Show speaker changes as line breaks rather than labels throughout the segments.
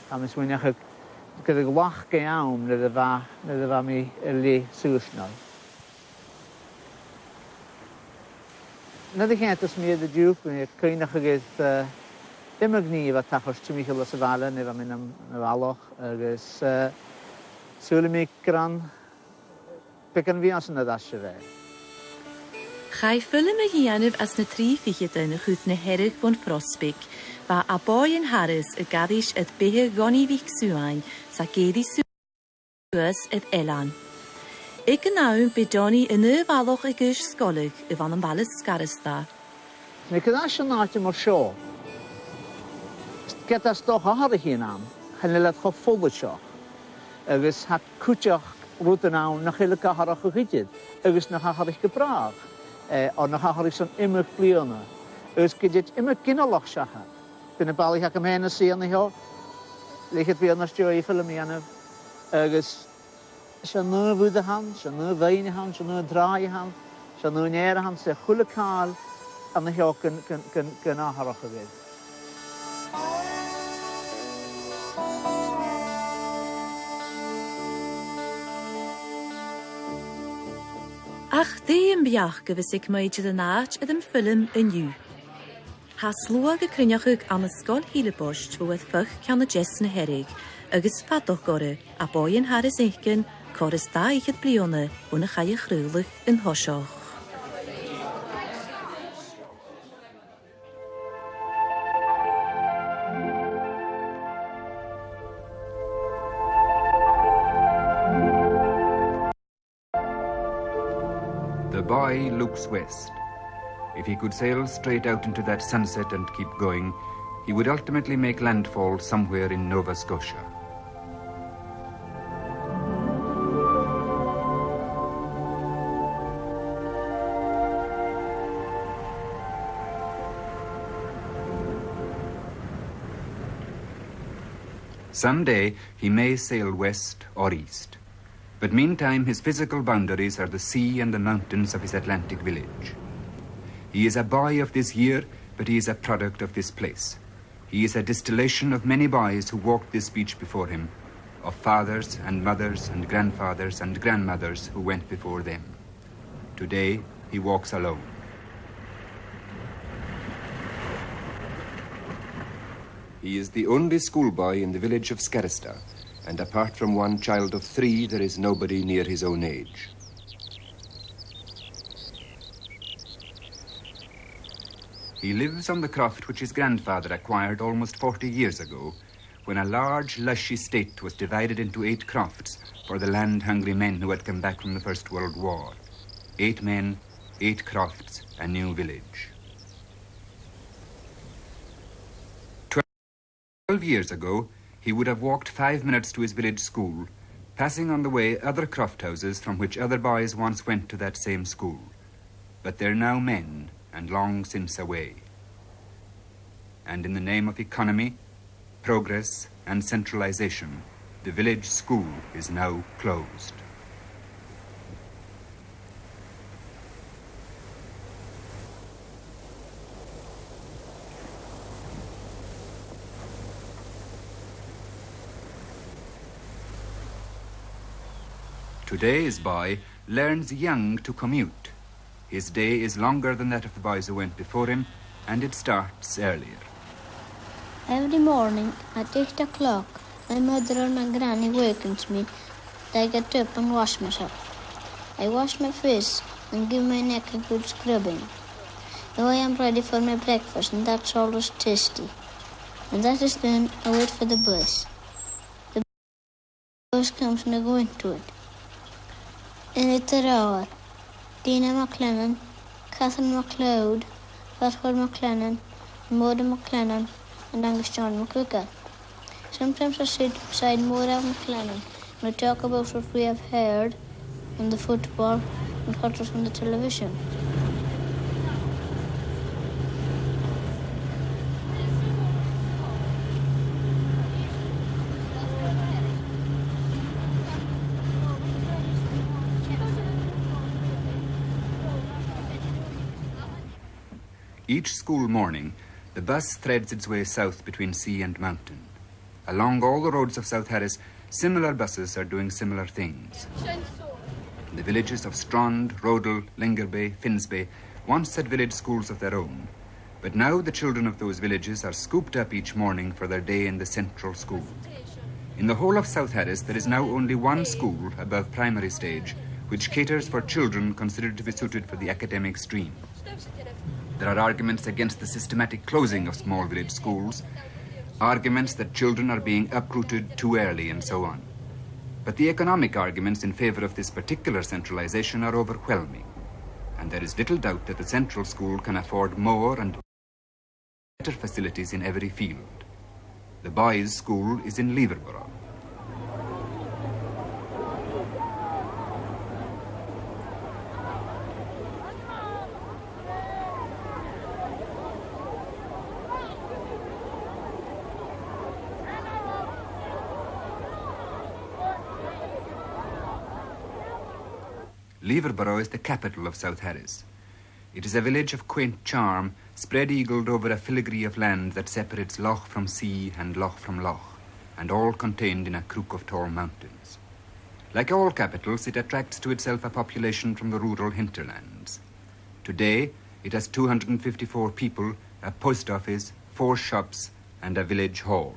A mis mwynhau gyda gwach iawn nid y fa mi le sŵsnol. Nid I chent ys mi ydy diwch, mi cynach agos dim ag ni fa tachos ti mi chyl o syfalen, neu fa mynd am y faloch, agos sŵl mi gran began fi as yn y dasio fe.
Chai ffilm y hianaf as na tri fichydyn y chwth na herig von Frosbig, fa a boi yn Harris y gaddish yd bidh Donnie MacSuain sa gedi sŵs yd elan. Ik yn nawr by Donnie yn y faloch y gys sgolig y fan yn balys sgarista.
Neu cyddas yn naeth mor sio. Gyda's doch ahar y hun am, hynnyl cho ffwbl sio. Agos hat cwtioch rwyd yn awn na chylig aharach o hydyd. Agos na aharach gybrach. Ond na aharach son imach bliona. Agos gydyd imach gynnoloch siachar. By'n y bali hag ymhen y si yn ei ho. Lechet fi yn ystio I ffilm I anaf. Agos Sio nhw fwyd y han, sio nhw fein y han, sio nhw drai y han, sio nhw nyer y han, sio chwle cael am y hio gyn aharach o fydd.
Ach di yn biach gyfysig moed y naach ydym ffilm yn yw. Ha slwag y cryniachig am y sgol Hilebost fwyd ffych can y jes na herig, agos fadoch gore a boi yn Harris eichgyn, Corus da ich het blione, o'n y chai chrwlig yn hosioch.
The boy looks west. If he could sail straight out into that sunset and keep going, he would ultimately make landfall somewhere in Nova Scotia. Someday he may sail west or east, but meantime his physical boundaries are the sea and the mountains of his Atlantic village. He is a boy of this year, but he is a product of this place. He is a distillation of many boys who walked this beach before him, of fathers and mothers and grandfathers and grandmothers who went before them. Today he walks alone. He is the only schoolboy in the village of Scarista, and apart from one child of 3, there is nobody near his own age. He lives on the croft which his grandfather acquired almost 40 years ago, when a large, lush estate was divided into 8 crofts for the land-hungry men who had come back from the First World War. 8 men, 8 crofts, a new village. 12 years ago, he would have walked 5 minutes to his village school, passing on the way other croft houses from which other boys once went to that same school. But they're now men, and long since away. And in the name of economy, progress, and centralization, the village school is now closed. Today's boy learns young to commute. His day is longer than that of the boys who went before him, and it starts earlier.
Every morning at 8 o'clock, my mother or my granny wakens me. I get up and wash myself. I wash my face and give my neck a good scrubbing. Now I am ready for my breakfast, and that's always tasty. When that is done, I wait for the bus. The bus comes and I go into it. In it there are Donnie Macsween, Cothrom acclaimed, bhalach MacLennan, Mother MacLennan, and Angus John McCucker. Sometimes I sit beside Mother MacLennan and we talk about what we have heard on the football and what was on the television.
Each school morning, the bus threads its way south between sea and mountain. Along all the roads of South Harris, similar buses are doing similar things. The villages of Strand, Rodal, Lingerbay, Finsbay once had village schools of their own, but now the children of those villages are scooped up each morning for their day in the central school. In the whole of South Harris, there is now only one school above primary stage, which caters for children considered to be suited for the academic stream. There are arguments against the systematic closing of small village schools, arguments that children are being uprooted too early, and so on. But the economic arguments in favor of this particular centralization are overwhelming, and there is little doubt that the central school can afford more and better facilities in every field. The boys' school is in Leverborough. Leverborough is the capital of South Harris. It is a village of quaint charm, spread-eagled over a filigree of land that separates loch from sea and loch from loch, and all contained in a crook of tall mountains. Like all capitals, it attracts to itself a population from the rural hinterlands. Today, it has 254 people, a post office, 4 shops, and a village hall.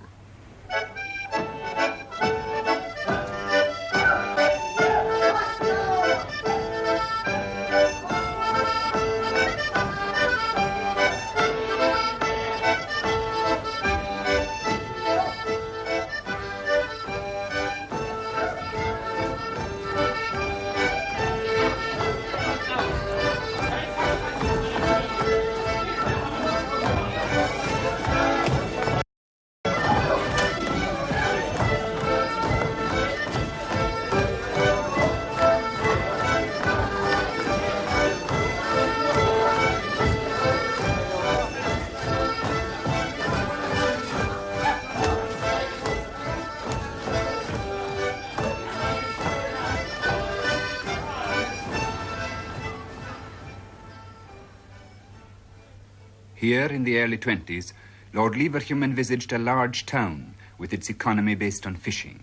Here, in the early 20s, Lord Leverhulme envisaged a large town with its economy based on fishing.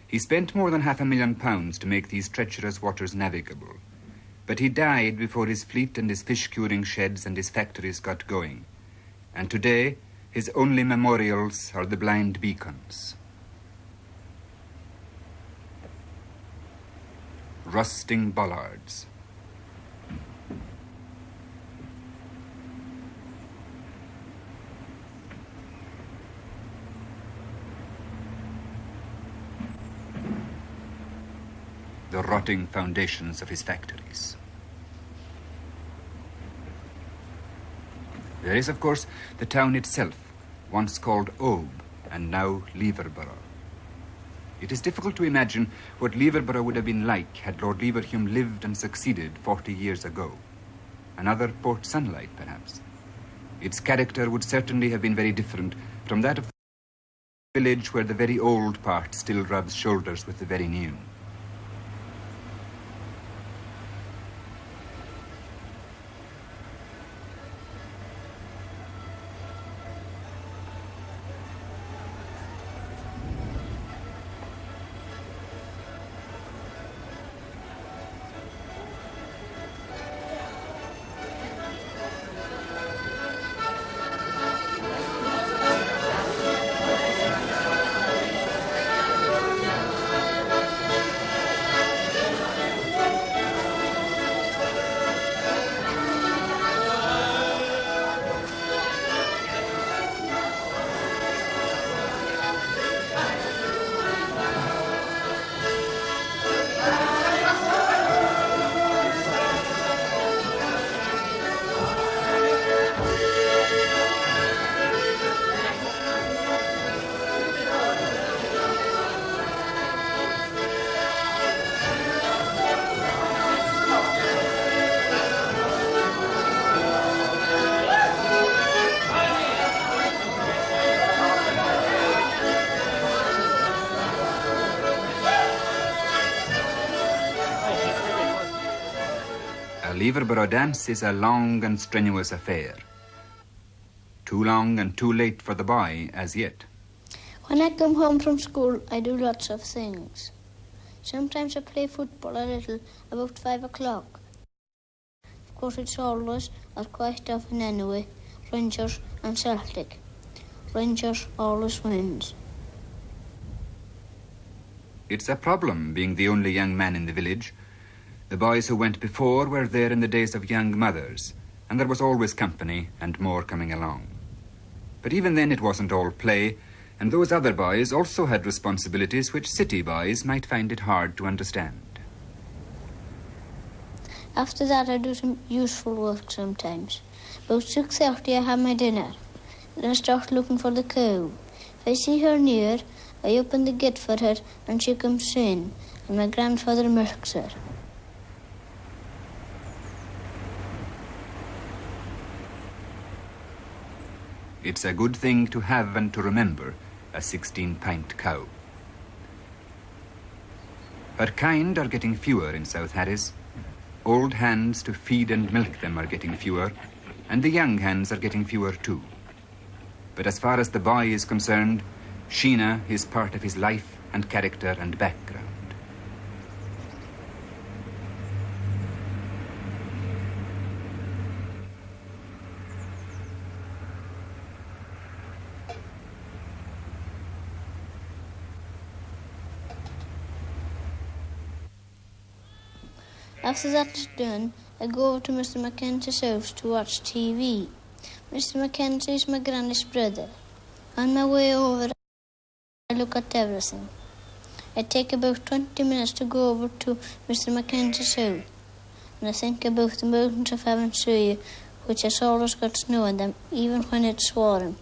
He spent more than £500,000 to make these treacherous waters navigable, but he died before his fleet and his fish-curing sheds and his factories got going. And today, his only memorials are the blind beacons. Rusting bollards. The rotting foundations of his factories. There is, of course, the town itself, once called Obe, and now Leverborough. It is difficult to imagine what Leverborough would have been like had Lord Leverhulme lived and succeeded 40 years ago. Another Port Sunlight, perhaps. Its character would certainly have been very different from that of the village where the very old part still rubs shoulders with the very new. Leverborough dance is a long and strenuous affair. Too long and too late for the boy as yet.
When I come home from school, I do lots of things. Sometimes I play football a little about 5 o'clock. Of course, it's always, or quite often anyway, Rangers and Celtic. Rangers always wins.
It's a problem being the only young man in the village. The boys who went before were there in the days of young mothers, and there was always company and more coming along. But even then it wasn't all play, and those other boys also had responsibilities which city boys might find it hard to understand.
After that, I do some useful work sometimes. About 6:30 I have my dinner. Then I start looking for the cow. If I see her near, I open the gate for her and she comes in, and my grandfather milks her.
It's a good thing to have and to remember a 16-pint cow. Her kind are getting fewer in South Harris. Old hands to feed and milk them are getting fewer, and the young hands are getting fewer too. But as far as the boy is concerned, Sheena is part of his life and character and background.
After that's done, I go over to Mr. Mackenzie's house to watch TV. Mr. Mackenzie is my granny's brother. On my way over, I look at everything. I take about 20 minutes to go over to Mr. Mackenzie's house, and I think about the mountains of An-Diugh, which has always got snow on them, even when it's warm,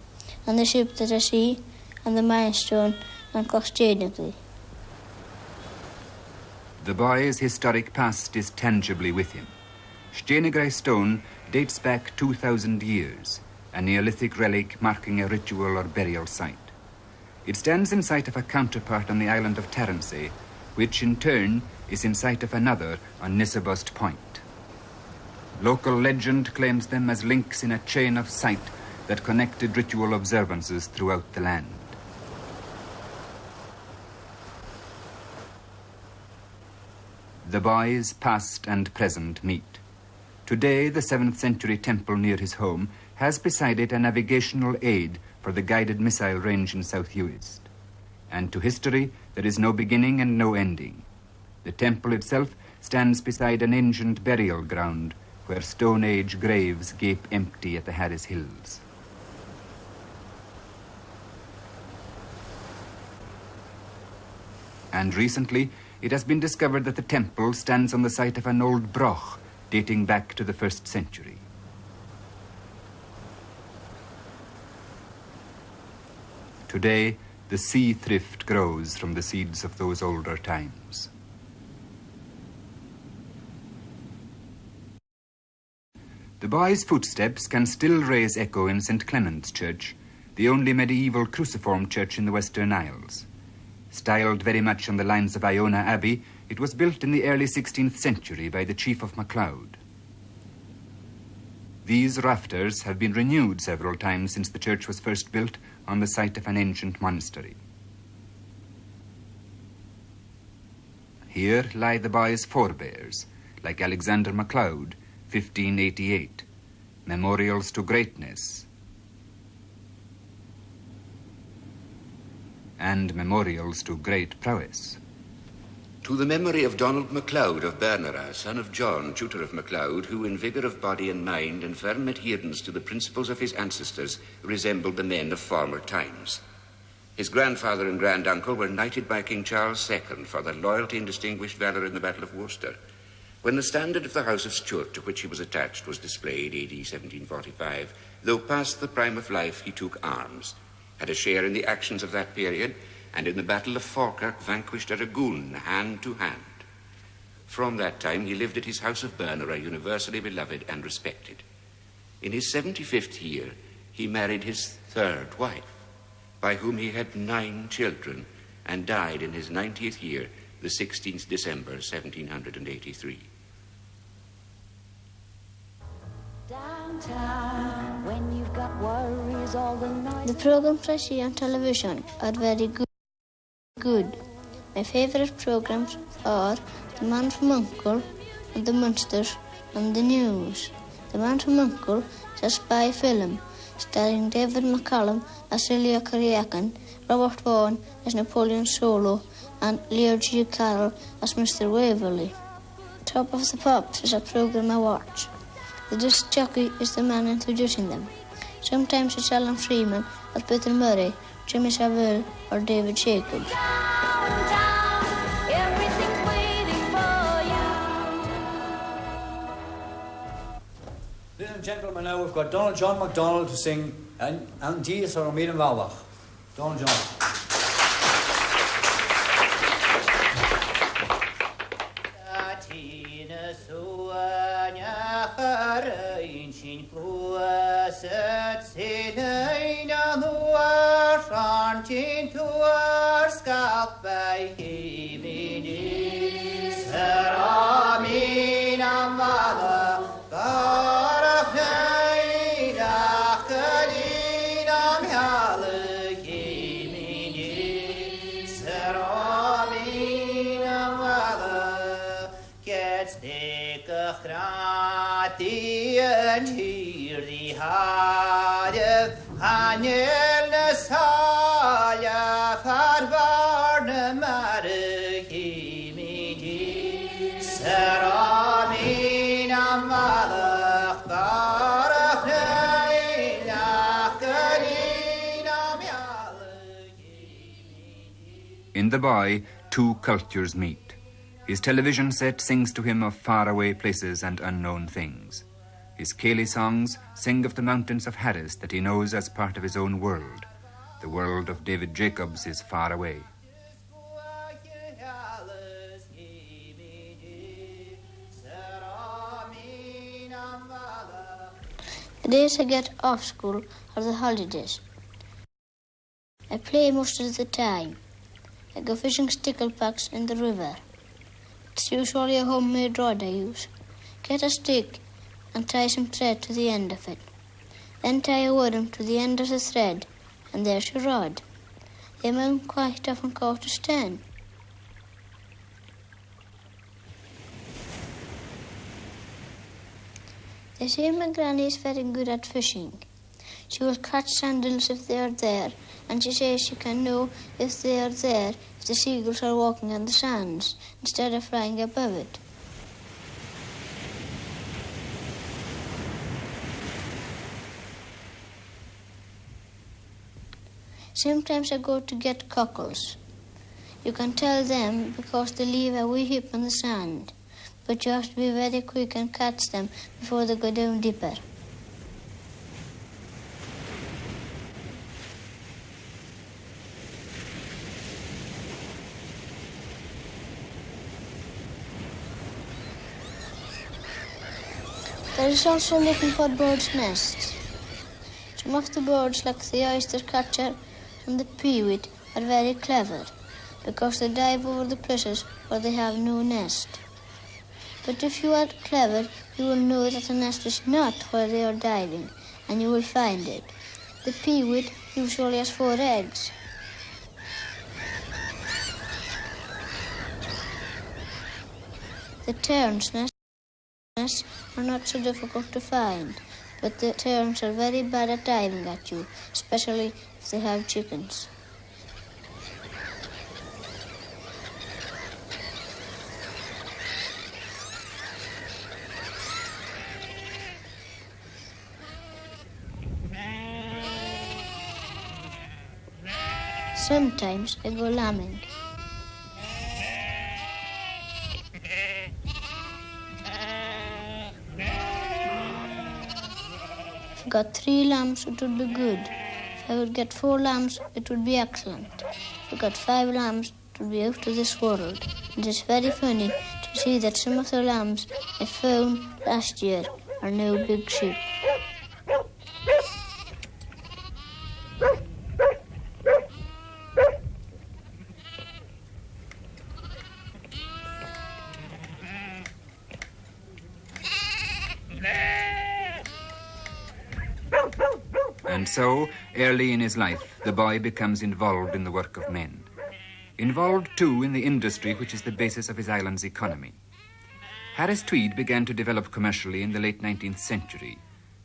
and the ship that I see, and the milestone, and Cothrom.
The boy's historic past is tangibly with him. Steinigrai stone dates back 2,000 years, a Neolithic relic marking a ritual or burial site. It stands in sight of a counterpart on the island of Tarrantse, which in turn is in sight of another on Nissabost Point. Local legend claims them as links in a chain of sight that connected ritual observances throughout the land. The boys, past and present, meet. Today, the 7th century temple near his home has beside it a navigational aid for the guided missile range in South Uist. And to history, there is no beginning and no ending. The temple itself stands beside an ancient burial ground where Stone Age graves gape empty at the Harris Hills. And recently, it has been discovered that the temple stands on the site of an old broch dating back to the 1st century. Today, the sea thrift grows from the seeds of those older times. The boy's footsteps can still raise echo in St. Clement's Church, the only medieval cruciform church in the Western Isles. Styled very much on the lines of Iona Abbey, it was built in the early 16th century by the Chief of MacLeod. These rafters have been renewed several times since the church was first built on the site of an ancient monastery. Here lie the boy's forebears, like Alexander MacLeod, 1588, memorials to greatness, and memorials to great prowess.
To the memory of Donald MacLeod of Bernera, son of John, tutor of MacLeod, who in vigour of body and mind and firm adherence to the principles of his ancestors resembled the men of former times. His grandfather and granduncle were knighted by King Charles II for their loyalty and distinguished valour in the Battle of Worcester. When the standard of the House of Stuart to which he was attached was displayed AD 1745, though past the prime of life he took arms, had a share in the actions of that period, and in the Battle of Falkirk vanquished a dragoon hand to hand. From that time he lived at his house of Bernera, universally beloved and respected. In his 75th year he married his 3rd wife, by whom he had 9 children, and died in his 90th year, the 16th December, 1783.
Downtown,
The programs I see on television are very good. My favourite programs are The Man from U.N.C.L.E. and The Munsters and The News. The Man from U.N.C.L.E. is a spy film starring David McCallum as Celia Carriacan, Robert Bhon as Napoleon Solo and Leo G. Carroll as Mr. Waverley. Top of the Pops is a programme I watch. The disc jockey is the man introducing them. Sometimes it's Alan Freeman or Peter Murray, Jimmy Savile or David Jacobs.
Ladies and gentlemen, now we've got Donald John MacDonald to sing An-Diugh or bhalach. Donald John.
In the boy, two cultures meet. His television set sings to him of faraway places and unknown things. His Cayley songs sing of the mountains of Harris that he knows as part of his own world. The world of David Jacobs is far away.
The days I get off school are the holidays. I play most of the time. I go fishing sticklebacks in the river. It's usually a homemade rod I use. Get a stick and tie some thread to the end of it. Then tie a worm to the end of the thread, and there's your rod. They won't quite often caught a stand. They say my granny is very good at fishing. She will catch sandals if they are there, and she says she can know if they are there if the seagulls are walking on the sands instead of flying above it. Sometimes I go to get cockles. You can tell them because they leave a wee heap on the sand, but you have to be very quick and catch them before they go down deeper. There is also looking for birds' nests. Some of the birds, like the oyster catcher and the peewit, are very clever because they dive over the places where they have no nest. But if you are clever, you will know that the nest is not where they are diving, and you will find it. The peewit usually has 4 eggs. The tern's nests are not so difficult to find, but the terns are very bad at diving at you, especially if they have chickens. Sometimes I go lambing. If I got 3 lambs, it would be good. If I would get 4 lambs, it would be excellent. If I got 5 lambs, it would be out of this world. It is very funny to see that some of the lambs I found last year are now big sheep.
And so, early in his life, the boy becomes involved in the work of men. Involved, too, in the industry which is the basis of his island's economy. Harris Tweed began to develop commercially in the late 19th century.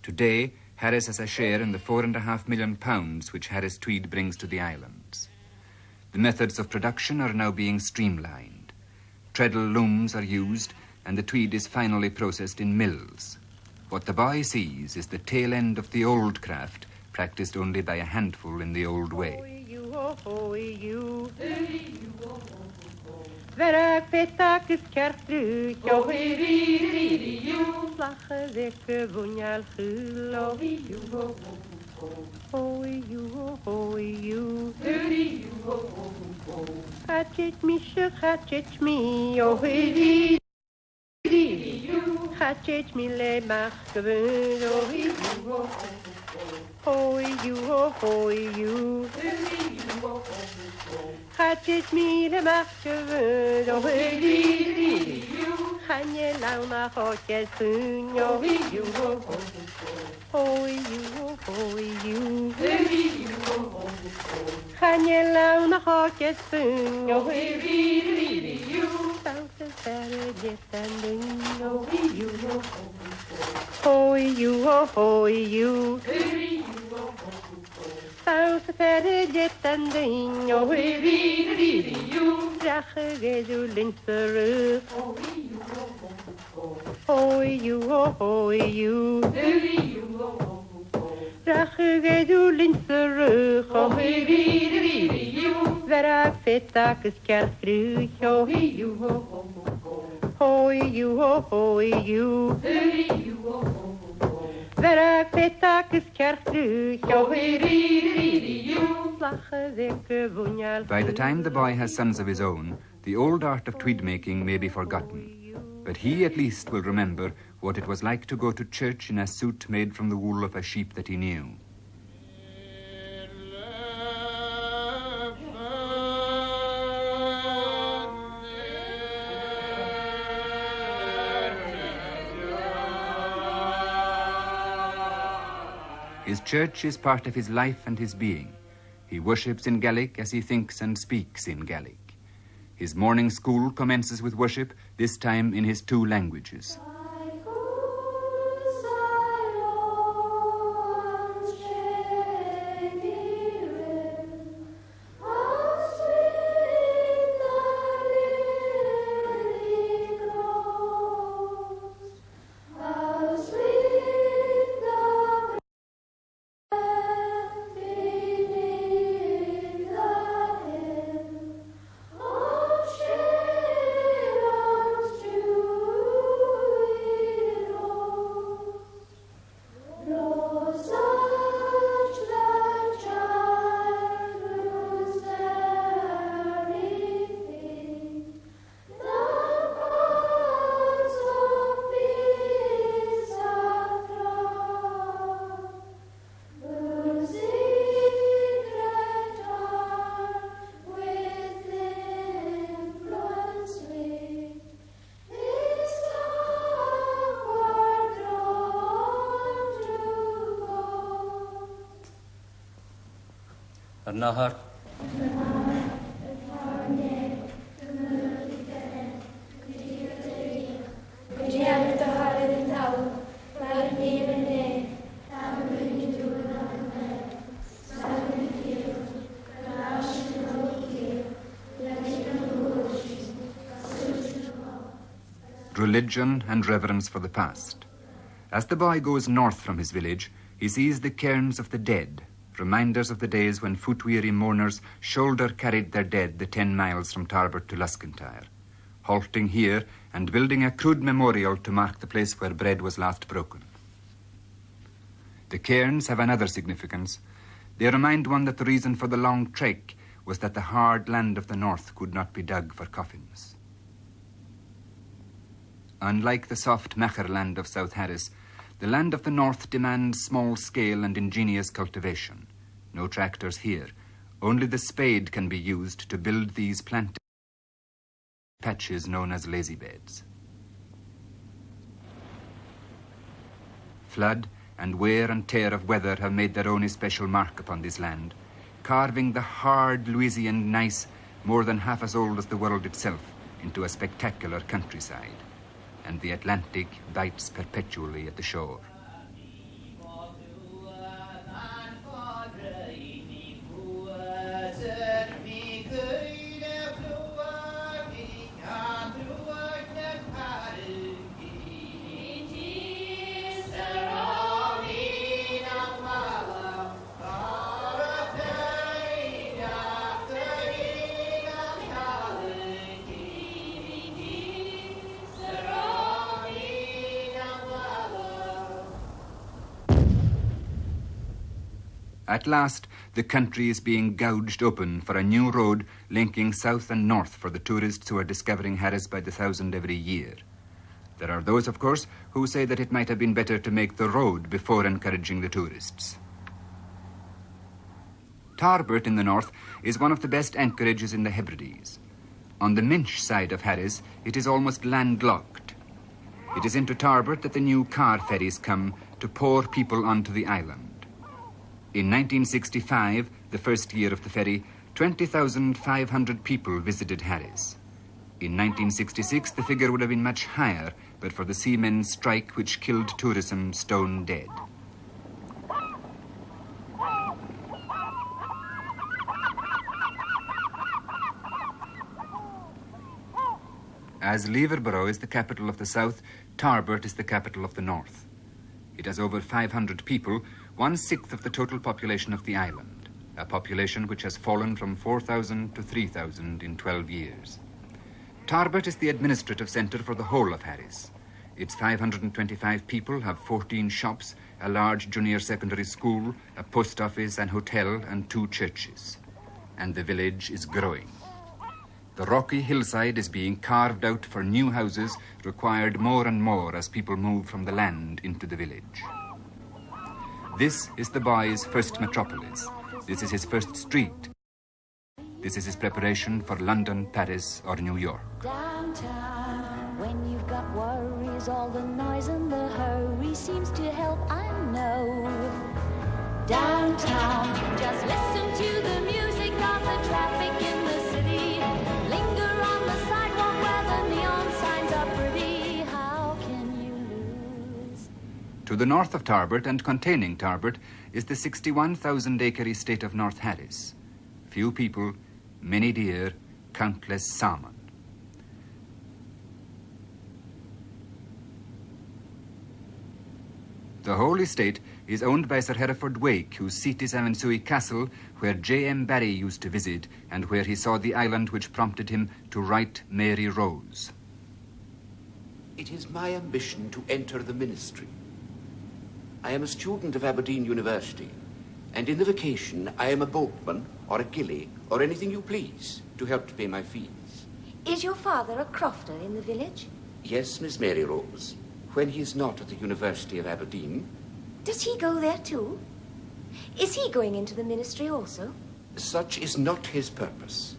Today, Harris has a share in the £4.5 million which Harris Tweed brings to the islands. The methods of production are now being streamlined. Treadle looms are used, and the tweed is finally processed in mills. What the boy sees is the tail end of the old craft, practiced only by a handful in the old way.
Werk petak is kerstru, jo you lache dikke bunjal gulo you Hatchet me, oh you Hatchet me le mach gewöhn, oh you Hatchet me le mach gewöhn, oh you Gaan je lang naar hotjes doen, oh you Gaan je lang naar hotjes doen, oh you Bounce verder dit en ding, oh you Bounce verder dit en ding, oh you Drache gezoelin terug, you Drache gezoelin terug, you Werk petak is kerstru, oh you Werk petak is kerstru,
By the time the boy has sons of his own, the old art of tweed making may be forgotten. But he at least will remember what it was like to go to church in a suit made from the wool of a sheep that he knew. His church is part of his life and his being. He worships in Gaelic as he thinks and speaks in Gaelic. His morning school commences with worship, this time in his two languages.
Nahar.
Religion and reverence for the past. As the boy goes north from his village, he sees the cairns of the dead, reminders of the days when foot-weary mourners shoulder-carried their dead the 10 miles from Tarbert to Luscantire, halting here and building a crude memorial to mark the place where bread was last broken. The cairns have another significance. They remind one that the reason for the long trek was that the hard land of the north could not be dug for coffins. Unlike the soft Macher land of South Harris, the land of the north demands small-scale and ingenious cultivation. No tractors here. Only the spade can be used to build these planted patches known as lazy beds. Flood and wear and tear of weather have made their own especial mark upon this land, carving the hard Louisian gneiss, more than half as old as the world itself, into a spectacular countryside. And the Atlantic bites perpetually at the shore. At last, the country is being gouged open for a new road linking south and north for the tourists who are discovering Harris by the thousand every year. There are those, of course, who say that it might have been better to make the road before encouraging the tourists. Tarbert in the north is one of the best anchorages in the Hebrides. On the Minch side of Harris, it is almost landlocked. It is into Tarbert that the new car ferries come to pour people onto the island. In 1965, the first year of the ferry, 20,500 people visited Harris. In 1966, the figure would have been much higher, but for the seamen's strike which killed tourism stone dead. As Leverborough is the capital of the south, Tarbert is the capital of the north. It has over 500 people, 1/6 of the total population of the island, a population which has fallen from 4,000 to 3,000 in 12 years. Tarbert is the administrative centre for the whole of Harris. Its 525 people have 14 shops, a large junior secondary school, a post office, an hotel, and 2 churches. And the village is growing. The rocky hillside is being carved out for new houses, required more and more as people move from the land into the village. This is the boy's first metropolis. This is his first street. This is his preparation for London, Paris, or New York.
Downtown, when you've got worries, all the noise and the hurry seems to help, I know. Downtown, just listen to the music, not the traffic in the city. Linger on the sidewalk where the neon signs are pretty. How can you lose?
To the north of Tarbert and containing Tarbert is the 61,000-acre estate of North Harris. Few people, many deer, countless salmon. The whole estate is owned by Sir Hereford Wake, whose seat is An-Diugh Castle, where J.M. Barrie used to visit and where he saw the island which prompted him to write Mary Rose.
It is my ambition to enter the ministry. I am a student of Aberdeen University, and in the vacation I am a boatman or a gillie or anything you please to help to pay my fees.
Is your father a crofter in the village?
Yes, Miss Mary Rose. When he is not at the University of Aberdeen.
Does he go there too? Is he going into the ministry also?
Such is not his purpose.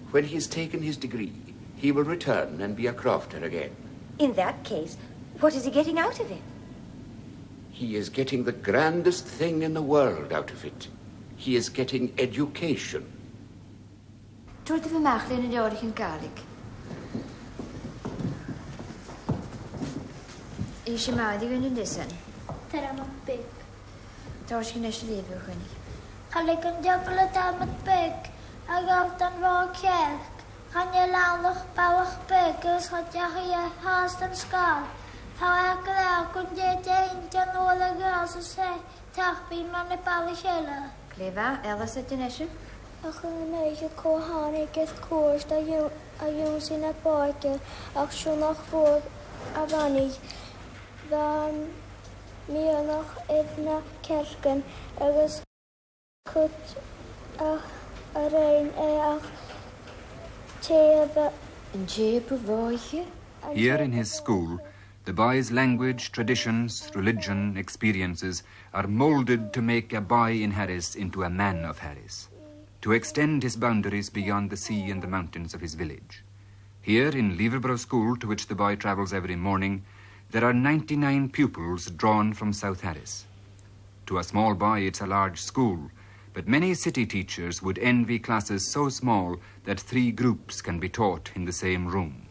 When he has taken his degree, he will return and be a crofter again.
In that case, what is he getting out of it?
He is getting the grandest thing in the world out of it. He is getting education.
Trwy'r fy yn y diorych yn garig. Eisiau maid I fynd yn dysan?
Tara mat big.
Tors chi'n eisiau lefio chwini.
Chalig yn diabl y dal mat big. Ag aldan fo celc. Chan I lawlach bawach big. Ys chodjach I hast yn sgal. Hawag lew gwyn dyn dyn ôl y gras y se. Tach byd man y bal y siela.
Clefa, Elis ydyn eisiau?
Ach yn eisiau cohannig eith cwrs a yw'n sy'n y boegl. Ach siwnach fwr a fanig. Fan mianach efna cergen agus cwt ach a rein ach teba.
Yn teba foiche?
Here in his school, the boy's language, traditions, religion, experiences are moulded to make a boy in Harris into a man of Harris, to extend his boundaries beyond the sea and the mountains of his village. Here in Leverborough School, to which the boy travels every morning, there are 99 pupils drawn from South Harris. To a small boy, it's a large school, but many city teachers would envy classes so small that 3 groups can be taught in the same room.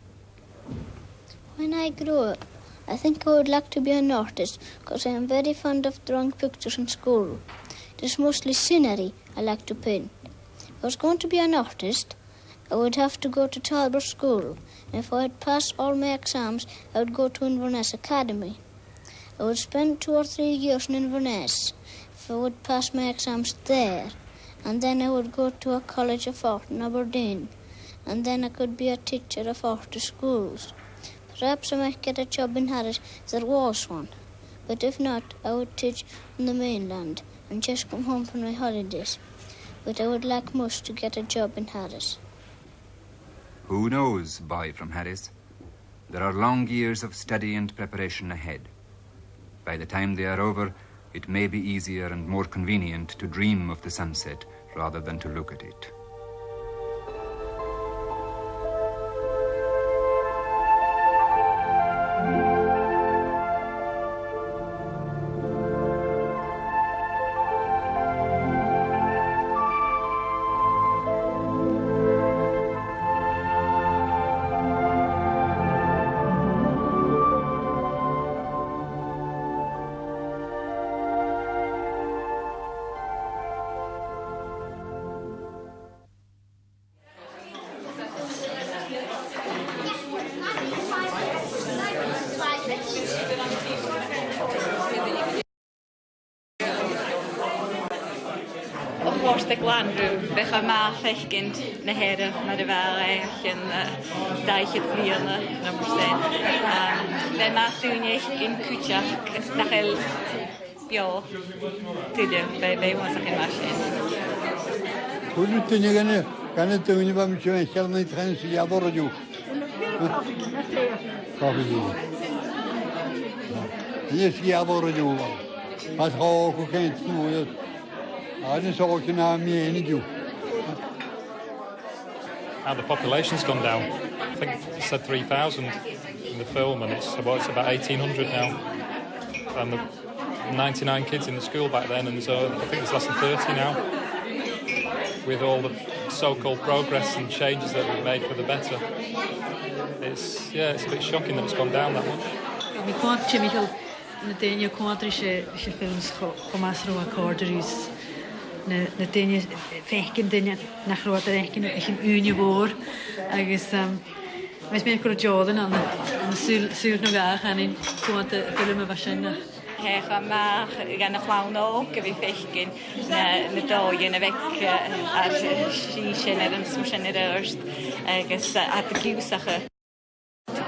When I grow up, I think I would like to be an artist because I am very fond of drawing pictures in school. It is mostly scenery I like to paint. If I was going to be an artist, I would have to go to Talbot School. And if I had passed all my exams, I would go to Inverness Academy. I would spend 2 or 3 years in Inverness if I would pass my exams there. And then I would go to a college of art in Aberdeen. And then I could be a teacher of art to schools. Perhaps I might get a job in Harris if there was one. But if not, I would teach on the mainland and just come home for my holidays. But I would like most to get a job in Harris.
Who knows, boy from Harris? There are long years of study and preparation ahead. By the time they are over, it may be easier and more convenient to dream of the sunset rather than to look at it.
Vorste glandru, bheatha ma fhaicinn na hera mar a bhealach yn dheidhinn bhíonna na bwrstein. Fe ma thúneich yn cwtiach nachel bio tydw, fe wasach yn marsin.
Hwnnw tynnu gan y dwyni fam sy'n eich arna i tren sy'n iador o diw. Cofi di. Nes iador o diw. Pas ho cwcent nhw. And
the population's gone down. I think it said 3,000 in the film, and it's about 1,800 now. And the 99 kids in the school back then, and so I think there's less than 30 now. With all the so-called progress and changes that we've made for the better, it's a bit shocking that it's gone down that much.
Na daine fechcin daine nach roiad ar ecin yn úne bhór agus mes mé gur jodan an súr na gach an in cuanta film a bhasin.
Hecha ma gan y chlawn o gyfi fechgyn na dóin a fec ar si sin ar yn smysyn yr yrst agos ar dy giwsach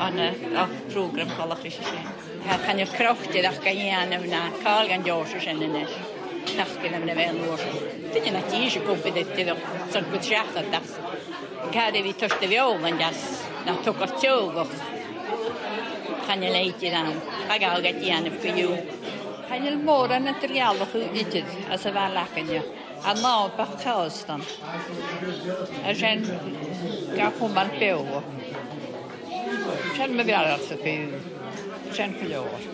on a prògram cholach rys i sin. Chan yw'r croftydd ach gan ian yna, cael gan George sin yn eich. Nachgyn am na fel o'r. Dyn yna tis y gwybod ydy ddech sy'n gwyd siach ar dach. Cad fi tost y fiol yn jas na tog o'r tiwg. Chan yw leid i ddawn. Ag awg at ian yw gyw. Chan yw môr yn y drialwch ydyd as y bhalach yn yw. A naw bach chaostan. A sy'n gael hwman byw. Sy'n myfiarar sy'n byw. Sy'n chylio'r.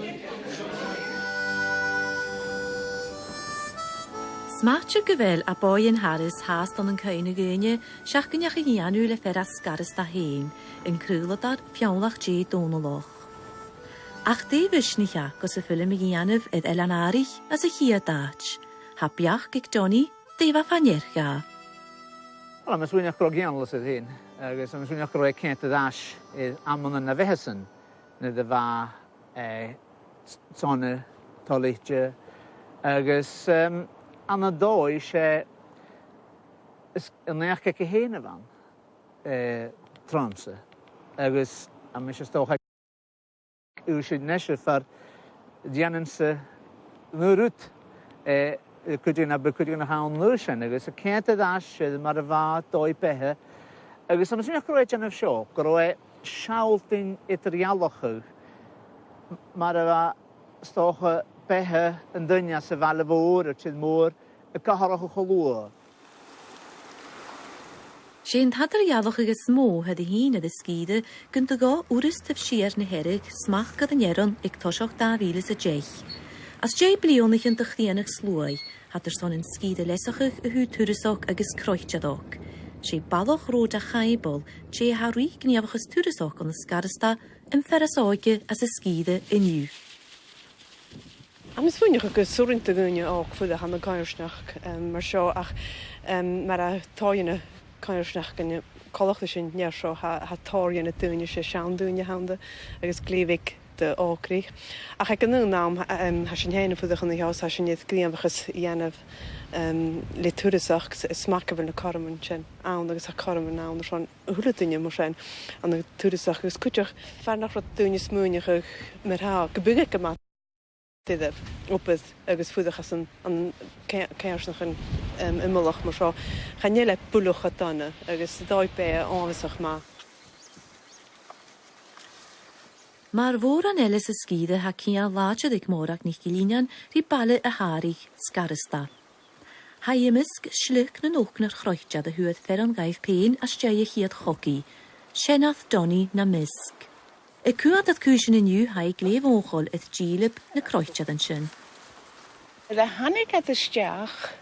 Smachtje gewel a boyen Harris haast dan een kleine geunje, schachkenjach in janu le ferras scaris daheen, in krulladar fjaunlach G doneloch. Ach die wischnicha, gos a film in januv ed elanarich as a hier daach. Hapiach gig Johnny, deva fanjerga.
Wel, mae swynach grog ianlos ydd hyn. Agus mae swynach grog cent y dash amon yn y fehysyn. Nid y fa tonne toleitje. Agus An-Diugh eisiau yn eich gech hen y fan tramse. Agus am eisiau stoch ag eisiau nesio far dianen se nŵrwt cwydyn a hawn nŵrsen. Agus y cent y dash mar y fa doi behe. Agus am ysyn eich groi jan sio, groi siawl dyn idrialoch mar y fa stoch behe yn dynia se fal y fôr y tyd môr y caharach o cholwr.
Sien hadr iaddoch ag smó had hyn y ddysgide gynt go wrys tyf sier na herig smach gyda nieron ag tosioch da filis y jeich. As Jay blionich yn dychdianach slwy, had son yn sgide lesachach y hw twrysog agus croechadog. She bhalach rood a chaibol, Jay harwy gniafachas twrysog on the scarista yn ferrasoige as a sgide in you.
Am is funnig agus sorinta gúine ách fuide ha na cairsnach mar seo ach mar a táine cairsnach gan colachta sin near seo ha táine na dúine sé sean dúine handa agus glívic de ácrí. Ach ag an nám ha sin héanana fuide an heás ha sin iad gníamachas dhéanamh le túrasach smacahfuil na cothrom sin ann agus a cothrom ann ran thula duine mar sin an na túrasach agus cuiteach fearnach ra dúine smúneach mar ha go buige go mat Didh opad agus fuidechas an céirsnach an imolach mar seo. Chané le buluch a dana agus dáid bé ánasach má.
Mar fór an elis y sgide ha cia láchad ag mórach nich gilínian rí balle a hárig scarista. Ha ymysg slych na nóchnar chroechad a huad fer an gaif pein as jaie chiad chogi. Senath Donnie Macsween. Y cwad at cwysyn yn yw ha'i glef onchol eith gilib na croechad yn sin.
The hannig at the stiach,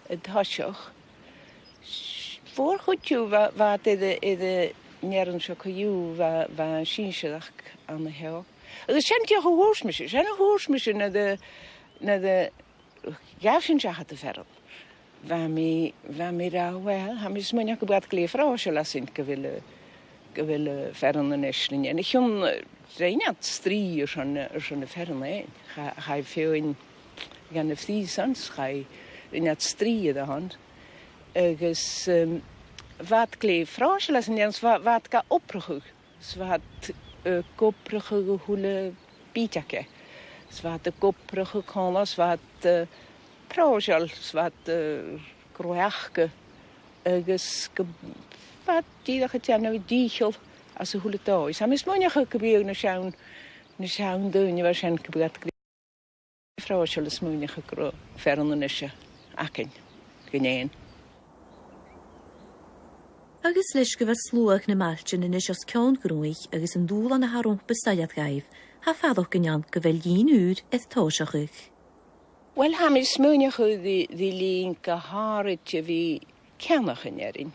y dhasioch, voor goed jou wat de neren zo kju va sinsedach aan de hel. Er zijn je gehoorsmisjes, zijn er gehoorsmisjes naar de gaafsjenjach te verder. Waarmee daar wel, hem is mijn gebruik kleefraasje lassen gewille verder neschling. En ik kon reinat strie zo'n verder ga je veel in gaan de vriesans ga je in het strie de hand. Dus wat kleefraasje lassen, jens wat ga opruggen, wat koprige hule bietjake, wat de koprige kolas, wat praasjal, wat groeachke, dus wat die dat het ja nou diegel als ze hule thuis. Hij is mooi gebeurd naar zo'n doen je waarschijnlijk gebeurd. Praasjal is mooi gekro verder nisje aken geneen.
Agus leis go bhar slúach na maltin in is os ceann grúich agus an dúil an na harún bestaiad gaibh, ha fadach gynnian go bhfuil dín úr eith tóiseach.
Wel, ham is smúneach di lín go háirte bhí ceannach in erin.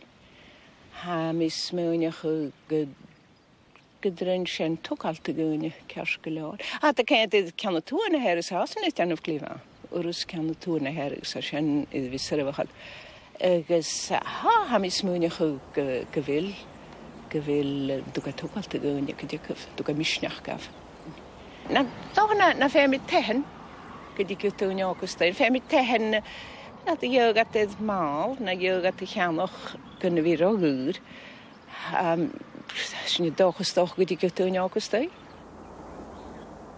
Ham is smúneach go drin sin tucalta gúine cears go leir. A tá ceanna tú na heras hásan is teanmh clíomh urus ceanna tú na heras a sin is bhí sarabhachad. Agus ham is smúneach go bhfuil dúga tucalta gúine go dtícah dúga misneach gaf. Na tána na fé mit tehan go dtícah túne agus tá fé mit tehan na dheogat is máil na dheogat i cheannach gona bhí roghúr sin dóchastóch go dtícah túne agus tá.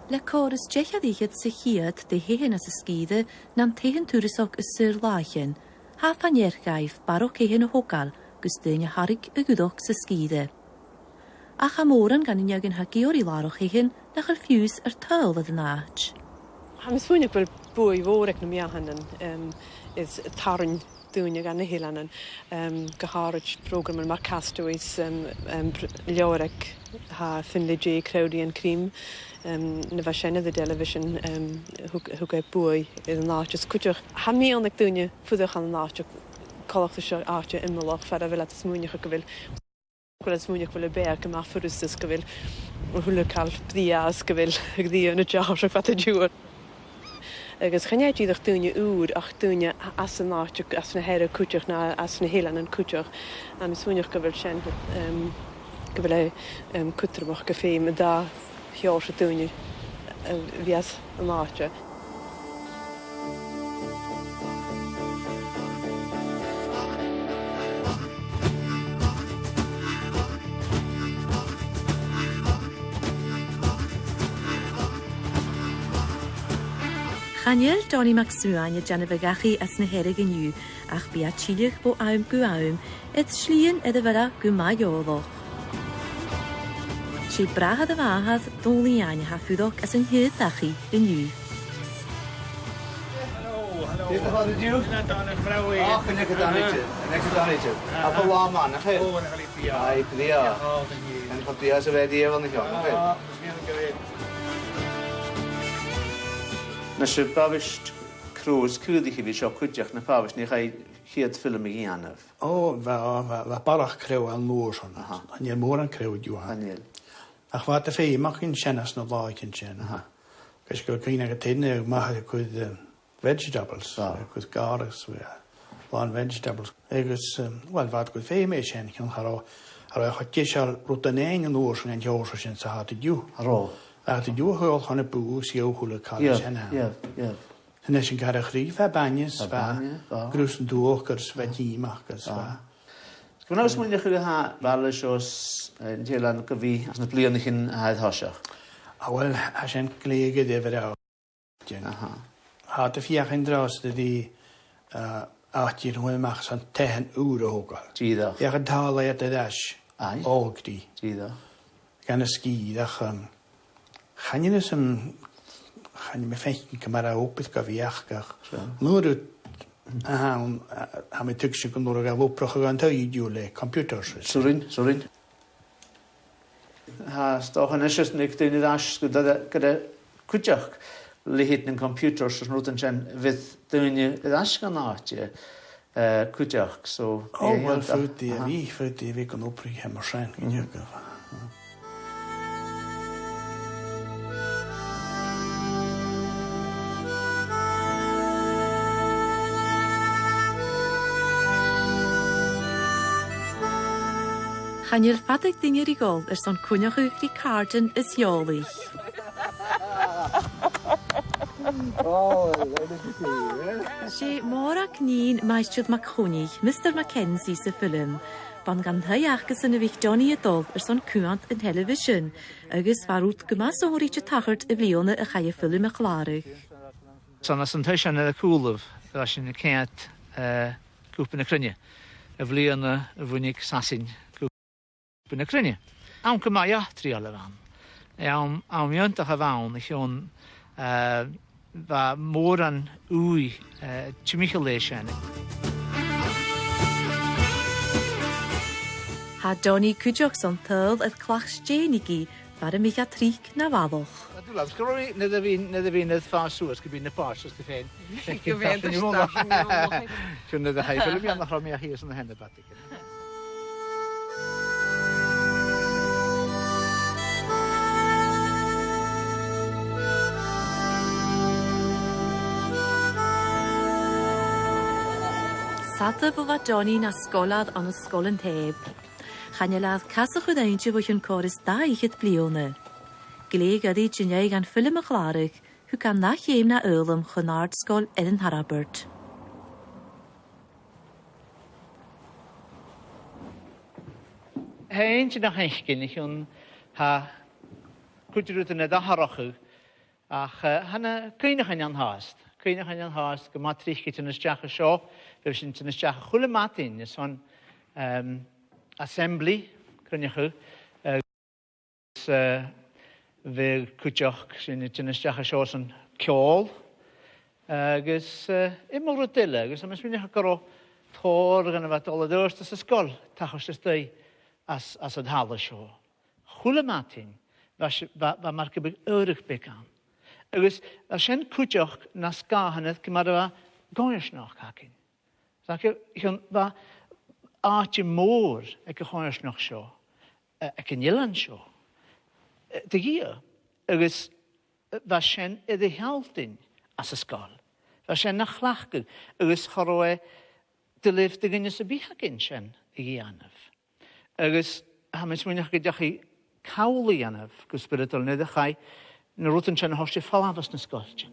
Le choras dechad iad sa chiad de héhan as a scíide nam tehan túrasach is sur láchan. Ha fanir gaif barok hehen o hogal, gus dyna harig y gwyddoch sa sgide. Ach am oran gan uniagyn ha geori laroch hehen na chael ffiws ar tyl fyd yn ach.
Ham is fwynig fel bwy fóreg na miahanan is tarn dúine gan na hélanan goharaj program mar castawys leoreg ha finlidé crowdy and cream na bheitséine the television hug bwy yn ach is cwtioch ha mi annig dúine fudach an ach colachta seo áte imolach fer a bhfuil a smúneach go bhfuil Gwyd smúneach bhfuil a beag go má furustas go bhfuil hula calf bdías go bhfuil ag dí na deach fat a dúr. Agus chanéid íadach dúine úr ach dúine as an áte as na heire cúteach na as na hélan an cúteach an smúneach go bhfuil sin go bhfuil cútramach go féim a dá heor sa dúine bhías an áte.
Chanel Donnie Macsween y janafagachi as na herig yn yw, ach bia chiliach bo aum gwaum, et slien edda vera gwmaioloch. Si brahad y fahad dolian ha ffwddog as yn hyddachi yn yw.
Dit is An-Diugh. Ach, en ik het An-Diugh. A bhá man, ach
O, en ik ga
Ai, blia. En ik ga blia zo bij die van de gang. Na se babist crws cwydych i fi sio cwydych na babist ni chai chiad ffilm i gianaf.
O, fa bhalach crew al nuair son. Aniel mór an crew diwan.
Aniel.
Ach wat de fei mach in chenas na laik in chen. Gas go kina gatine mach could vegetables, could garlics, one vegetables. Agus well wat good fei me chen kan haro gishal rutanein an nuair son en josher sin sa An-Diugh.
Haro.
An-Diugh hol han a bú sio hula kal chen.
Ja.
En is een garagrie van banjes, van grusen doorkers, van diemachers.
Gwna oes mwyn i chi ha falle sios yn dielan gyfi as na blion i'ch yn haedd hosiach?
Wel, as een gleged efer awr. Ha dy fiach yn dros dydi atir hwyl mach san tehen ŵr o hogal.
Giddo.
Fiach yn tala at ydys.
Ai.
Ogdi.
Giddo.
Gan y sgid ach chanyn ys yn chanyn me feikin cymara opeth gafiach gach. Nwr yw am y tygsyn gwnnwr o gaf oproch o gan An-Diugh le computers.
Sorin. Ha stoch yn eisiau nig dyn i ddas gyda cwtiach lihit yn computers os nwyd yn chen fydd dyn i ddas gan ati cwtiach. O,
wel, ffyrdi fi gan oprig hemmer sen.
Chanil fadig dynir I gol son cwnioch ywch I carden ys iolich. Se mor ac nîn maestrydd Macchwnig, Mr Mackenzie sy ffilm, ban gan thai achgus yn y fych Donnie Macsween son cwant yn television, agus farwt gymas o hwrich y tachart y fliona y chai y ffilm y chlarach.
Son as yn teisian y cwlwf, gyda sy'n y ceat gwp yn y crynia, y fliona y fwynig sasyn yn y crynia. Awn cymau trial y fan. Awn miantach y fawn, eich o'n fa môr an wy timichel leisian.
Ha Donnie cwjog son thyrl ydd clach stjenigi far y micha tric na faddoch.
Dwi'n laf, sgwrwy nid y fi'n ydd ffa sŵas gyda y pas os dy ffein.
Gyfeir dy stafn.
Dwi'n nid y haif, ylwm iawn o'ch rhoi hi os yn y hen y batig.
Sata fo fa Donnie na sgolad on y sgol yn teb. Chanelad casach o ddeinti fo chi'n coris da I chyt bliona. Gleg ydi gyniau gan ffilm y chlarach, hw gan na chym na ylwm chynard sgol Edyn Harabert.
Hein sy'n ach eichgyn, ich o'n ha cwtyrwyd yn edrych harachw, ach hana cynach yn yan haast. Cynach yn yan haast, gymatrich gyda yn ysdiach y sio, fe sy'n yn ysdiach y chwle matyn, ys o'n assembly, cynach yw, fe cwtioch sy'n yn ysdiach y sio sy'n ciol, agos imol rydyle, agos am ysmynach y goro tor gan y fat olad yrst as ysgol, tachos ysdau as y dhal y sio. Chwle matyn, fa marc y byg yrych began. Agus a sy'n cwtioch na sgahanedd gymar yma goersnoch cacyn. Ac yw'n fa ati môr ag y goersnoch sio, ac yn ilan sio. Dy gio, agus fa sy'n iddi haldyn as ysgol. Fa sy'n na chlachgyd, agus choroe dylif dy gynnes y bihagyn sy'n I gianaf. Agus hamys mwynach gydach I cawlu anaf, gwsbyrydol nidachai, na rwtyn sy'n hosti falafas na sgolch.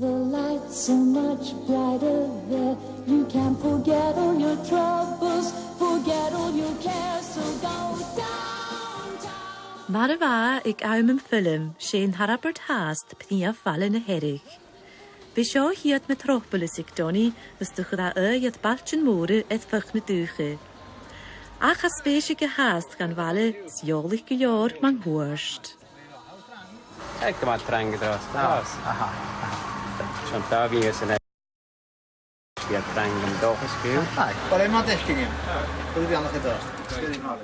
The lights so much brighter there. You can forget all your troubles, forget all your cares, so go downtown.
Mar y fa ag awm yn ffilm, sy'n Harabert haast pniaf fal yn y herig. Be sio hiad metropolis ag Donnie, ystwch da yad balchyn môr edd ffych na dŵche. Ach as spesig y haast gan fale siolig gylior mang hwyrst.
Kijk maar trein gedroogd. Aha. Zo'n tabi is een die trein hem doorgespeeld.
Wel, maar echt ging Hoe die andere gedroogd?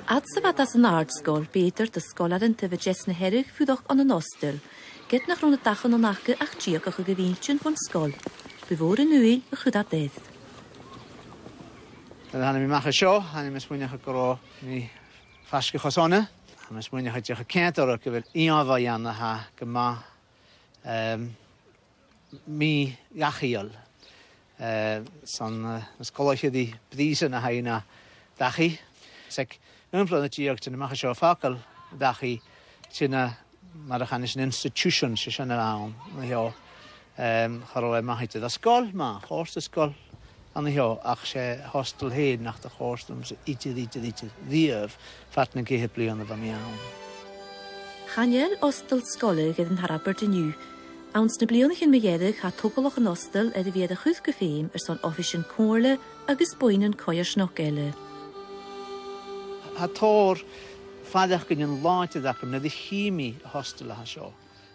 Ad sy fad as yn art sgol, beter dy sgolad yn tyfu jes na herig fwyddoch on y nostel. Get nach rhwng y dachan o'n naca ach diach o'ch y gyfeiltyn fo'n sgol. Before yn wyl y chwyd a dedd.
Hanna mi macha sio, hanna mi smwynach y gro mi ffasgu chosona. Hanna mi smwynach y diach y cent o'r gyfer iomfa ianna ha gyma mi iachiol. Son ysgolach ydi bdys yna ha yna dachi. Sec ymflod y diach ti'n macha sio ffacol dachi ti'n marach anis yn institution sy'n yr awn. Charo e maha ydydd ysgol ma, chorst ysgol. Anna hio, ach se hostel hyn nach da chorst ym itydd ddiaf fat na gehe blion efo mi awn.
Chaniel ostel sgole gyda'n harabert yn yw. Awns na blion eich yn meiedig ha tobol o'ch yn ostel edrych fiad a chwth gyffeim son office yn cwrle agus boen yn coia snogele.
Ha tor fadach gyn yn laet ydach yn edrych chimi hostel ha sio.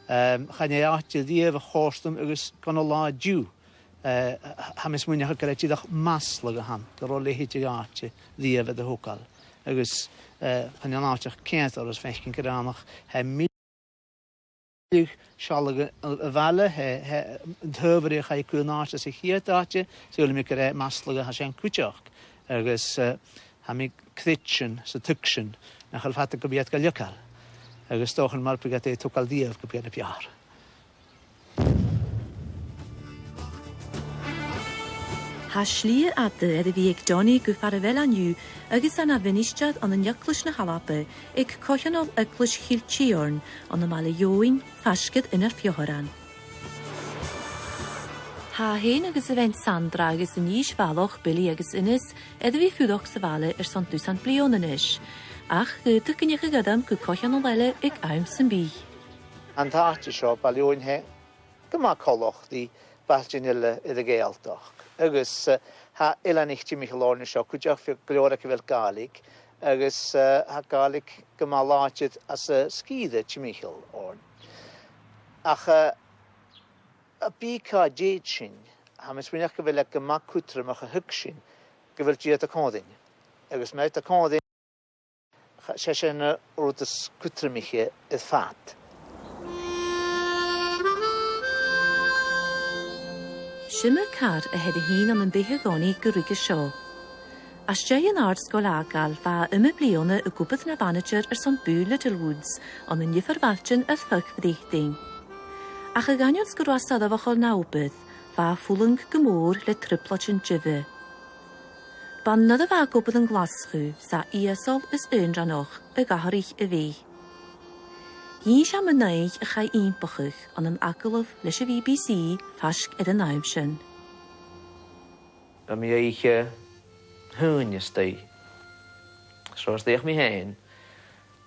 Chaniel ati ddiaf a chorstum agus gan o la diw. Hamis mwynhau gyda ti ddech maslag a han, gyrol ei hyti ati ddiaf ydych hwgal. Agus pan yn awtach cent o'r ysfechgyn gyda anach he milig sialag y fale, he dhyfr eich ai gwyn ati sy'n chiad ati, sy'n mi gyda maslag a hasien cwtioch. Agus hami critsin, sy'n tycsyn, na chalfat y gybiad gael ykal. Agus doch yn marpig at ei twgal ddiaf gybiad y piar.
Ha slir adde edrych fi ag Donnie gwfar y fel An-Diugh agus an a fynistad on yn iaclwys na halabe ag cochion ol yclwys chilchiorn on y male ioin fasgyd yn yr fiohoran. Ha hen agus y fent Sandra agus yn ish faloch Billy agus ynys edrych fi ffwdoch syfale son dwsan blion yn ish. Ach gydych gynnych y gydam gwy cochion ol ele ag aym sy'n bi.
Antati sio balioin he gyma coloch di balgyn ila iddo gealtoch. Agus ha ilan eich ti Michael Orne sio, cwdiach fi glora cyfel galig, agus ha galig gyma lachyd as y sgydde ti Michael Orne. Ach y bi ca dheidhinn, ha mis wynach gyfel ag gyma cothrom ach y hygsyn, gyfel diad y coddyn. Agus mewn y coddyn, sy'n rwyd y cothrom eich ydd ffat.
Shimmer car a hedd hyn am yn beidio goni gyrwig y sio. As jai yn ard sgol agal fa y bliona y gwbydd na manager son bŵl y Woods ond yn yffer falchen y ffyg fyddeithdyn. Ach y ganion sgwrwastad o fachol nawbydd fa ffwlwng gymwr le triplot yn jife. Bannod y fa gwbydd yn glasgw sa iasol ys yn ranoch y gaharich y fi. Hyn siam yn neig y chai un bachych ond yn agolof leis y BBC fasg ed yn aimsyn.
Mi eich hwn ystau. So os deich mi hen,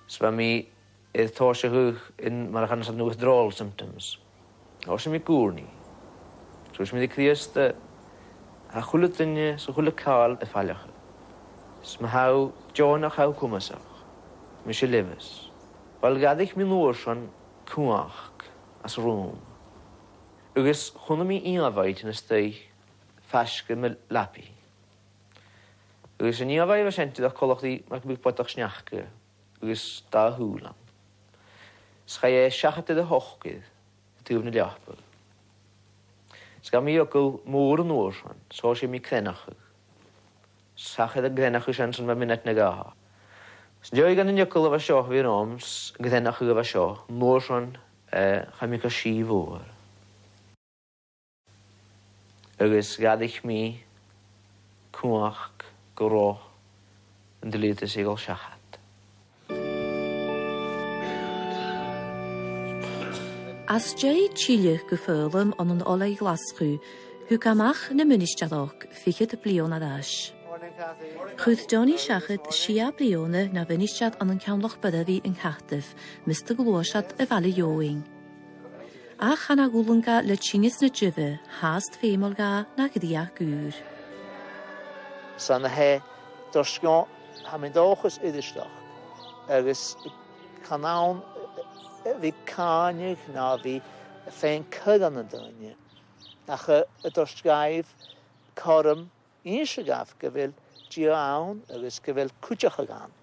sfa mi ydd tos y hwch yn mar achan sy'n withdrawal symptoms. Os mi gwrni. So os mi di criast a chwlw dynnu, so chwlw cael y ffaliach. Sma haw John a chaw cwmasach. Mi si lefys. Wel gadych mi uairsin cwach as rwm. Agus chwna mi iomraiteach yn ystau fasg y lapi. Agus yn iomraiteach fy sentid o'ch colwch di mae'n gwybod bodach sniachga. Agus da hwlam. Sgai e siachat ydy hochgydd, y dyw'n y liapel. Sga mi ogl môr yn uairsin, so si mi crenachig. Sachyd y grenachig sy'n sy'n mynd na gaha. Sdioi gan yn ygol o fa sio fi'n oms, gyddenach y fa sio, môr sy'n chami ca si fôr. Agus gadych mi cwach gro yn dylid y sigol siachat.
As jai chiliach gyffyrlym ond yn olei glasgw, hw gamach na mynistadog ffychyd y blion a dash. Chwyd Donnie siachyd sia bliona na fynistad ond yn cawnloch bydda fi yng Nghaerdydd, Mr. Glwasiad y Fali Ioing. A chana gwlwnga le chingis na jife, haast feimolga na gyddiach gŵr.
San he dorsgion ha mynd ochus iddistoch, agos canawn fi canig na fi fein cydan y dynia. Ach y dorsgaif cothrom Ínsegaf gyfel dia awn, agos gyfel cwtioch ag an.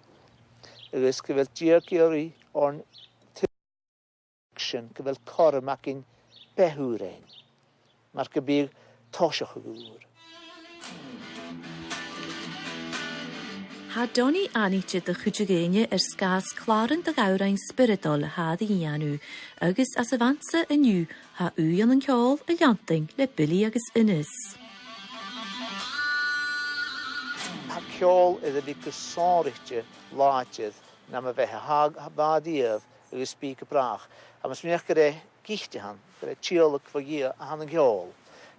Agos gyfel dia gyri o'n sin go bhfuil cothrom ac in bethúr ein, mar go bíag toiseach a gúr.
Ha Donnie anite de chudjagéine scas claren de gaurain spiritol ha de ianu, agus as a vanse aniu ha uan an ceol a janting le billy agus innis.
Ha ceol is a bhí go sáirite láitid na ma bheithe Bha Donaidh agus spíc a brach. A mas miniach go ré gichte han, go ré tíolach fagí a han an ceol.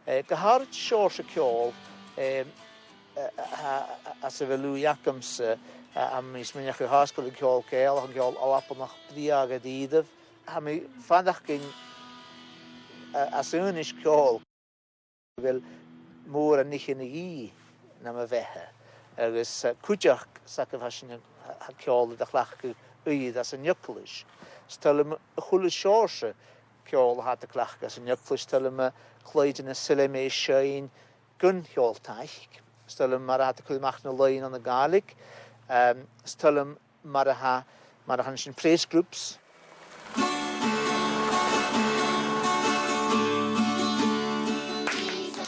Go háirt seoir a ceol as a bhfuilú iachams a mis miniach go háscoil an ceol céal an ceol álapanach bríag a dheidhinn. Ha mi fandach gin as únis ceol bhfuil mór a nichin a gí na ma bheithe. Agus cúteach sac a bhasin a ceol a dachlach go uiad as a nuclis. Stelum a chuile seoirse ceol hat a clach as a nuclis stelum a chléidir na silemé sein gun cheoltaich. Stelum mar a hat a chuilmach na lein an a galig. Stelum mar a han sin praise groups.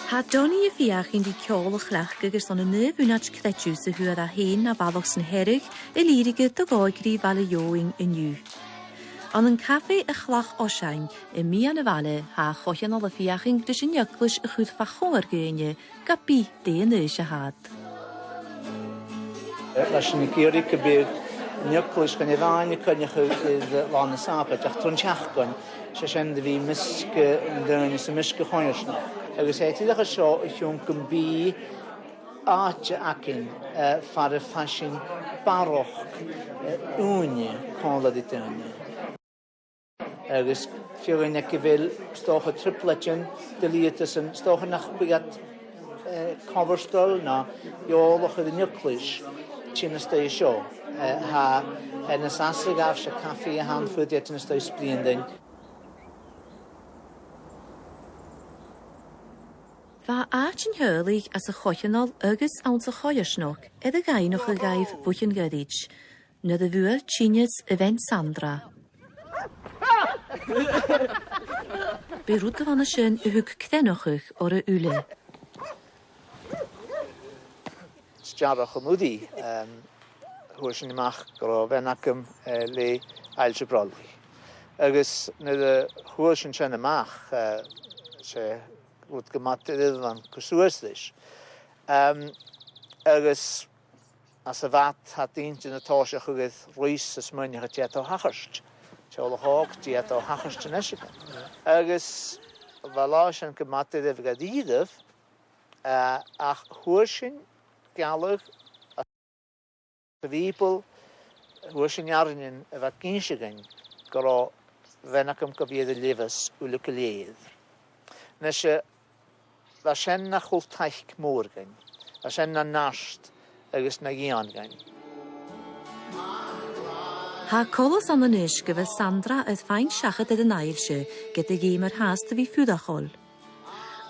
Ha Donnie a fiach in die ceol a chlach agus an a nefúnach cretjús a huad a hen a bhalach san herig a lírige do gáigrí vala joing iniu. An an café a chlach osain i mi an a vale ha chochan al a fiaching dus in juklis a chud fachonger geine gapi de an eus a had.
Las yn gyri cybyr nuclis gan i fain y cynnych ydd lan y sapet ach trwn tiach gan se siend fi misg yn dyn sy'n misg y choirs na. Agus eithaf a sio y chiwn gymbi art acin far y fashion baroch úni conla di dynnu. Agus fiorin ac i fel stoch y tripletin dylietus yn stoch yn achbygat coverstol na iolwch ydy nuclis ti'n ystod sio. Ha yn y sasig af se caffi a hanfwyd yn ystod sblindyn.
Va aach yn hyrlig as a chochanol agus awns a choirsnog ed a gainoch a gaif bwchan gyrdig. Nid a fwyr chinias event Sandra. Be rwyd van a sy'n y hwg cdenochych o'r y ule.
Sjarach yn wdi, hwyr sy'n imach gro fen acym le ail sybroli. Agus nid a hwyr sy'n sy'n imach se wrth gymatydd iddan cwswysdys. Agus as y fat ha dyn yn y tosiach ygydd rwys ysmynnych a diet o hachyrst. Teol o hog diet o hachyrst yn eisiau. Agus falas yn gymatydd efo gadiddyf ach hwyr sy'n galwg a fybl hwyr sy'n iarnyn efo gynsigyn gro fen ac ymgyfiedd y lefys wlwg y leidd. Nes la sen na chwltaich môr gain, la sen na nasht agus na gian gain.
Ha colos an an ish gyfer Sandra ydd fain siachad yd yn air se gyda gym yr has dy fi ffwdachol.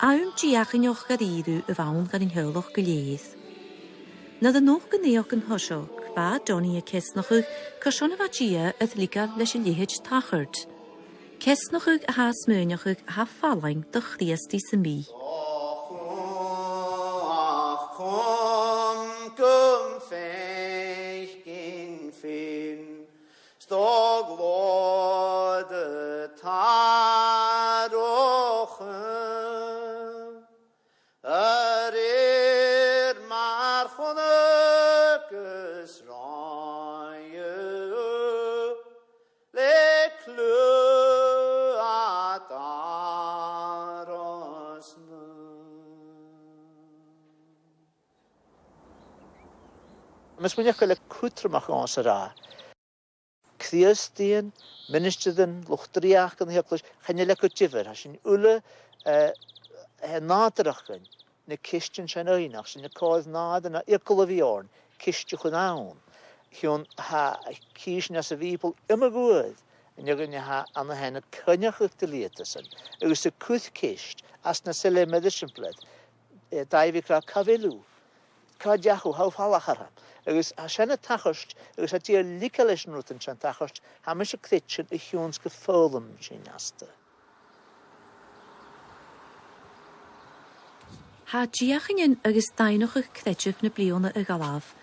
Awn diach yn o'ch gadidw y fawn gan yn hylwch gyleith. Nad yn o'ch gyneoch yn hosiog, fa Donnie a cesnochwch cyrsion y fagia ydd liga leis y lihid tachard. Cesnochwch a ha smyniochwch a ha ffalaing dych riesti sy'n mi.
Mas mwynhau cael y cothrom ach os yr a. Criastyn, ministrydyn, lwchdriach yn hiaclwys, chanel ac o difyr, sy'n ule nadrach yn, na cistyn sy'n oenach, sy'n y coedd nad yna iacol o fiorn, cistych yn awn. Hiwn ha cys nas y fibl ymagwyd, yn ygyn ha anna hen y cynnach ych dylietas yn. Ygys y cwth cist, as na syle meddysynblad, dau fi cra cafilw. Cadiachw, hawf halach ar hyn. Agus a sian y tachwst, agus a di'r lical eich nwt yn sian tachwst, ham eisiau critsin y chiwns gyffolym sy'n asta.
Ha diachin agus dainoch y cthedjif na bliona y galaf,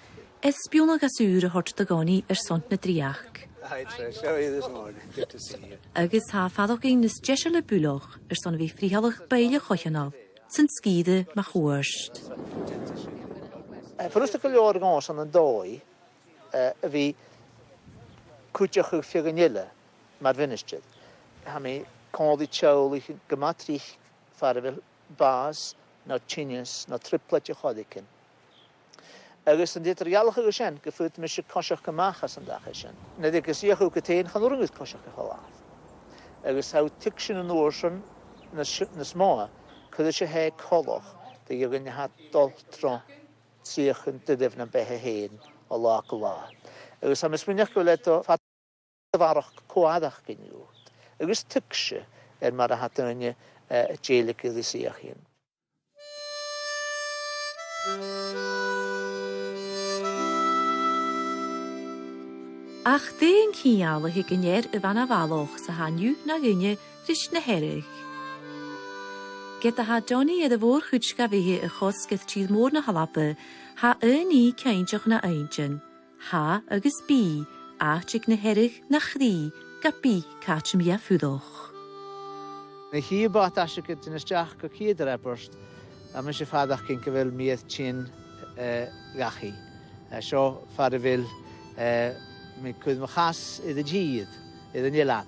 esbion ag asŵr y hort dagoni sont na driach.
Hi Trish, how are you this morning? Good to see you.
Agus ha fadog ein nes jesel y bwloch son fi frihalach beile chochanal, sy'n sgide ma chwyrst.
Voor ons te oor gans aan een dooi, wie kutjach ag fioganille, maar winnestjid. Hami kon die tjoulig gematrich farvel baas, na chinjes, na tripletje chodiken. Agus yn dit rialach ag ysyn, gyffwyd mis y cosiach gymachas yn dach ysyn. Nid ag ysych ag gytein chan wrwng yd cosiach ag halaf. Agus haw ticsyn yn uairsin na smoa, cyd ysy he coloch, dy yw gyn hat doltro sych yn dydef na behe hen o lac o la. Agus am ysmynach gwyled o ffat farach coadach gyn yw. Agus ticsy mar a hat yn y jeilig ydi sych hyn.
Ach dyn cial ag gynner y fan a faloch sa hanw na gynne rys na herig. Gyda ha Donnie edrych fôr chwtska fihi y chosgydd trydd môr na halabe, ha ni cainjoch na eingyn, ha agos bi, a chig na herig na chdi, ga bi cachym ia ffwddoch.
Na hi bat asig yd yn ysdiach go cyd yr eborst, a mis y ffadach cyn gyfel miedd chyn gachi. Sio ffarifil mi cwyd machas iddo gyd, iddo nilan.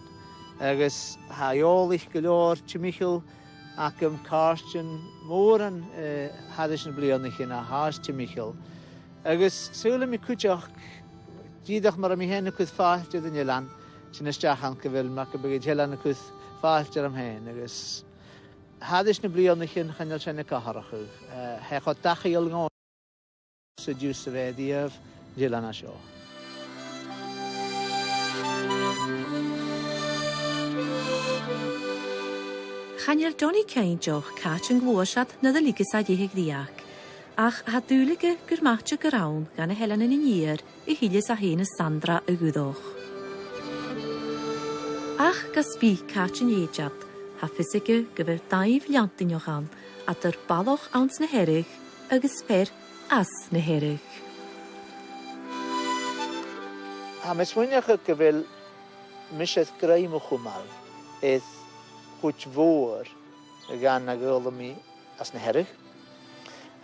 Agus ha iolich gylor Timichel ac carstyn môr yn hadys yn blion eich a has Timichel. Agus sŵl mi cwtioch gydach mar am i hen y cwyd ffalt iddo nilan, sy'n ysdiach an gyfel mac y bygyd helan y cwyd ffalt ar am hen. Agus hadys na blion eich yn chanel sy'n y caharach yw. Hech o dach i olgon sy'n diws y fediaf nilan a sio.
Chanel Donnie cainjoch cach yn glwysad na ddaligus a dihig ddiac, ach ha dŵlige gyrmatio gyrawn gan y helen yn unieir I hilys a hen y Sandra y gwyddoch. Ach gasbi cach yn iediad, ha ffysige gyfer daif liantyn ochan, a dyr baloch awns na herig, agos fer as na herig.
Ha mes mwynach y gyfel misydd greu mo chwmal, eith hwt fôr y gan na gyl mi as na herig.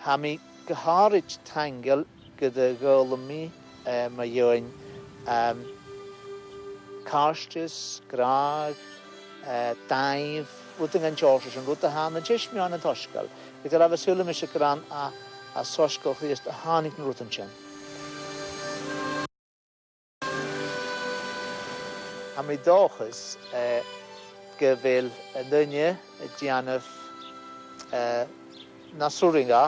Ha mi gyharyd tangel gyda gyl mi mae yw'n carstys, graag, daif, wrth yng Georges yn rwyd a han y jes mi an y tosgal. Gyda la fy sylwm eisiau gran a sosgal chyd a hanig yn rwyd yn chen. Ha mi dochys gyfel y dynia y dianaf na swringa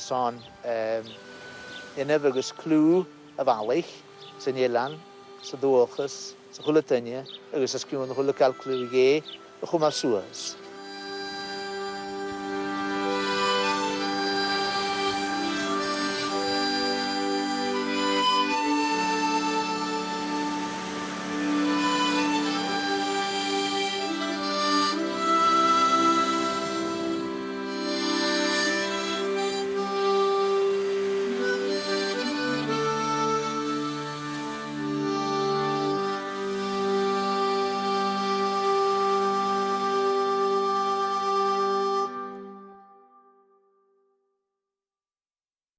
son unefygus clw y falich sy'n ilan, sy'n dwolchus, sy'n chwle dynia, agos ysgwyn yn chwle cael clw i ge, y chwm ar sŵas.